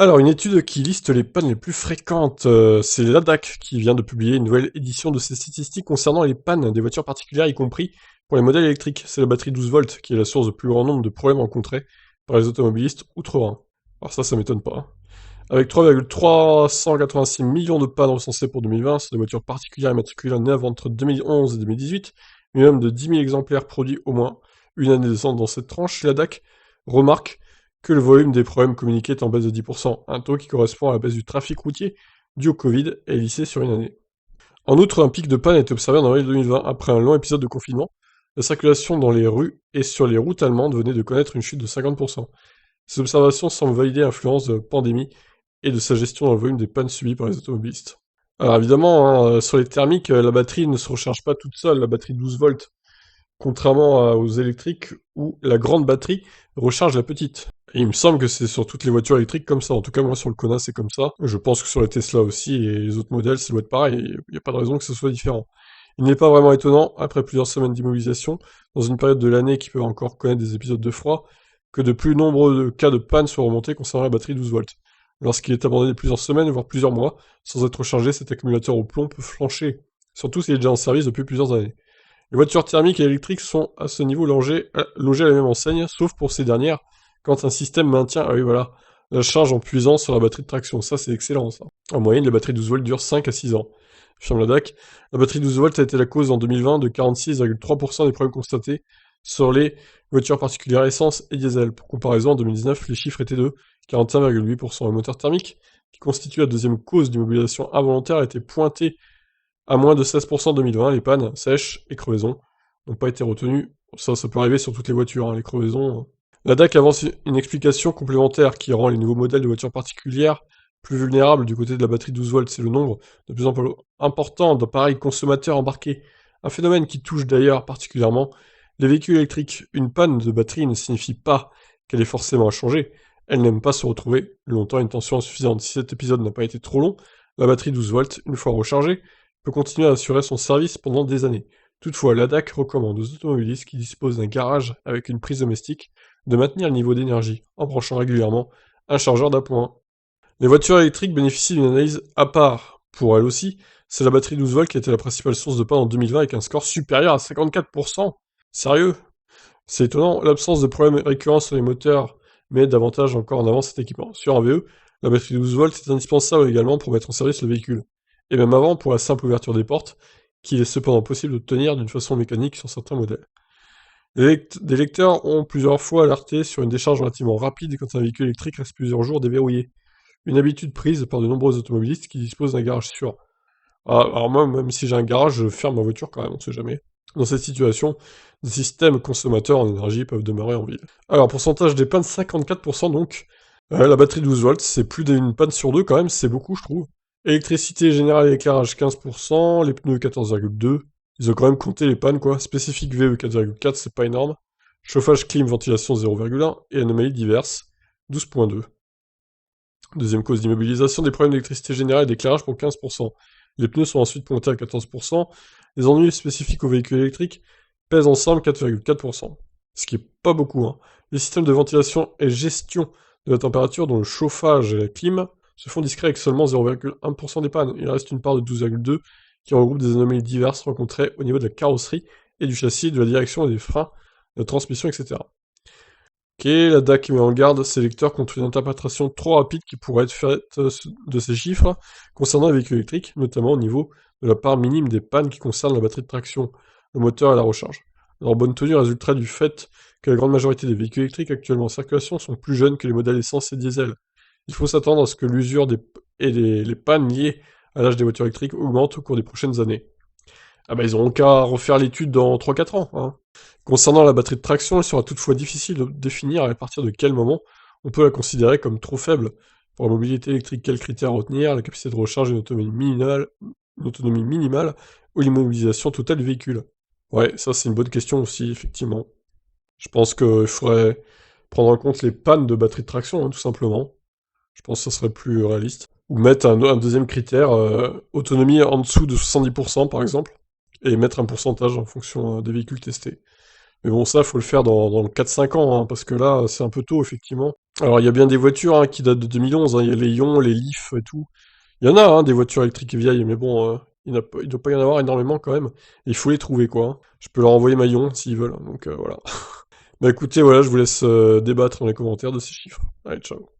Alors, une étude qui liste les pannes les plus fréquentes, c'est l'ADAC qui vient de publier une nouvelle édition de ses statistiques concernant les pannes des voitures particulières, y compris pour les modèles électriques. C'est la batterie 12 volts qui est la source du plus grand nombre de problèmes rencontrés par les automobilistes outre-Rhin. Alors ça m'étonne pas, hein. Avec 3,386 millions de pannes recensées pour 2020 sur des voitures particulières immatriculées neuves entre 2011 et 2018, minimum de 10 000 exemplaires produits au moins, une année descente dans cette tranche, l'ADAC remarque que le volume des problèmes communiqués est en baisse de 10%, un taux qui correspond à la baisse du trafic routier dû au Covid et lissé sur une année. En outre, un pic de panne a été observé en avril 2020 après un long épisode de confinement. La circulation dans les rues et sur les routes allemandes venait de connaître une chute de 50%. Ces observations semblent valider l'influence de la pandémie et de sa gestion dans le volume des pannes subies par les automobilistes. Alors évidemment, hein, sur les thermiques, la batterie ne se recharge pas toute seule, la batterie 12 volts, contrairement aux électriques où la grande batterie recharge la petite. Et il me semble que c'est sur toutes les voitures électriques comme ça, en tout cas moi sur le Kona c'est comme ça. Je pense que sur les Tesla aussi et les autres modèles ça doit être pareil, il n'y a pas de raison que ce soit différent. Il n'est pas vraiment étonnant, après plusieurs semaines d'immobilisation, dans une période de l'année qui peut encore connaître des épisodes de froid, que de plus nombreux cas de panne soient remontés concernant la batterie 12 volts. Lorsqu'il est abandonné plusieurs semaines, voire plusieurs mois, sans être rechargé, cet accumulateur au plomb peut flancher, surtout s'il est déjà en service depuis plusieurs années. Les voitures thermiques et électriques sont à ce niveau logées à la même enseigne, sauf pour ces dernières, quand un système maintient, ah oui voilà, la charge en puisant sur la batterie de traction. Ça c'est excellent ça. En moyenne, la batterie 12 volts dure 5 à 6 ans. Affirme la DAC. La batterie 12 volts a été la cause en 2020 de 46,3% des problèmes constatés sur les voitures particulières essence et diesel. Pour comparaison, en 2019, les chiffres étaient de 41,8%. Le moteur thermique, qui constitue la deuxième cause d'immobilisation involontaire, a été pointé à moins de 16% en 2020, les pannes sèches et crevaisons n'ont pas été retenues. Ça peut arriver sur toutes les voitures, hein, les crevaisons. La DAC avance une explication complémentaire qui rend les nouveaux modèles de voitures particulières plus vulnérables du côté de la batterie 12 volts, c'est le nombre de plus en plus important d'appareils consommateurs embarqués. Un phénomène qui touche d'ailleurs particulièrement les véhicules électriques. Une panne de batterie ne signifie pas qu'elle est forcément à changer. Elle n'aime pas se retrouver longtemps à une tension insuffisante. Si cet épisode n'a pas été trop long, la batterie 12 volts, une fois rechargée, peut continuer à assurer son service pendant des années. Toutefois, l'ADAC recommande aux automobilistes qui disposent d'un garage avec une prise domestique de maintenir le niveau d'énergie en branchant régulièrement un chargeur d'appoint. Les voitures électriques bénéficient d'une analyse à part. Pour elles aussi, c'est la batterie 12 volts qui était la principale source de panne en 2020 avec un score supérieur à 54%. Sérieux? C'est étonnant, l'absence de problèmes récurrents sur les moteurs met davantage encore en avant cet équipement. Sur un VE, la batterie 12 volts est indispensable également pour mettre en service le véhicule. Et même avant pour la simple ouverture des portes, qu'il est cependant possible d'obtenir d'une façon mécanique sur certains modèles. Des lecteurs ont plusieurs fois alerté sur une décharge relativement rapide quand un véhicule électrique reste plusieurs jours déverrouillé. Une habitude prise par de nombreux automobilistes qui disposent d'un garage sûr. Alors moi, même si j'ai un garage, je ferme ma voiture quand même, on sait jamais. Dans cette situation, des systèmes consommateurs en énergie peuvent demeurer en ville. Alors, pourcentage des pannes, 54% donc. La batterie 12 volts, c'est plus d'une panne sur deux quand même, c'est beaucoup je trouve. Électricité générale et éclairage 15%, les pneus 14,2%. Ils ont quand même compté les pannes quoi. Spécifique VE 4,4, c'est pas énorme. Chauffage, clim, ventilation 0,1 et anomalies diverses 12,2. Deuxième cause d'immobilisation, des problèmes d'électricité générale et d'éclairage pour 15%. Les pneus sont ensuite pointés à 14%. Les ennuis spécifiques aux véhicules électriques pèsent ensemble 4,4%. Ce qui est pas beaucoup, hein. Les systèmes de ventilation et gestion de la température, dont le chauffage et la clim, se font discrets avec seulement 0,1% des pannes. Il reste une part de 12,2% qui regroupe des anomalies diverses rencontrées au niveau de la carrosserie et du châssis, de la direction et des freins, de la transmission, etc. Ok, la DAC met en garde ses lecteurs contre une interprétation trop rapide qui pourrait être faite de ces chiffres concernant les véhicules électriques, notamment au niveau de la part minime des pannes qui concernent la batterie de traction, le moteur et la recharge. Leur bonne tenue résultera du fait que la grande majorité des véhicules électriques actuellement en circulation sont plus jeunes que les modèles essence et diesel. Il faut s'attendre à ce que l'usure et les pannes liées à l'âge des voitures électriques augmentent au cours des prochaines années. Ah bah ils auront qu'à refaire l'étude dans 3-4 ans, hein. Concernant la batterie de traction, il sera toutefois difficile de définir à partir de quel moment on peut la considérer comme trop faible. Pour la mobilité électrique, quels critères retenir? La capacité de recharge, une autonomie minimale ou l'immobilisation totale du véhicule? Ouais, ça c'est une bonne question aussi, effectivement. Je pense qu'il faudrait prendre en compte les pannes de batterie de traction, hein, tout simplement. Je pense que ça serait plus réaliste. Ou mettre un deuxième critère, autonomie en dessous de 70% par exemple, et mettre un pourcentage en fonction des véhicules testés. Mais bon, ça, faut le faire dans 4-5 ans, hein, parce que là, c'est un peu tôt, effectivement. Alors, il y a bien des voitures hein, qui datent de 2011, hein, il y a les Ion, les Leaf et tout. Il y en a, hein, des voitures électriques vieilles, mais bon, il doit pas y en avoir énormément quand même. Et il faut les trouver, quoi, hein. Je peux leur envoyer ma Ion s'ils veulent, donc voilà. Bah écoutez, voilà, je vous laisse débattre dans les commentaires de ces chiffres. Allez, ciao.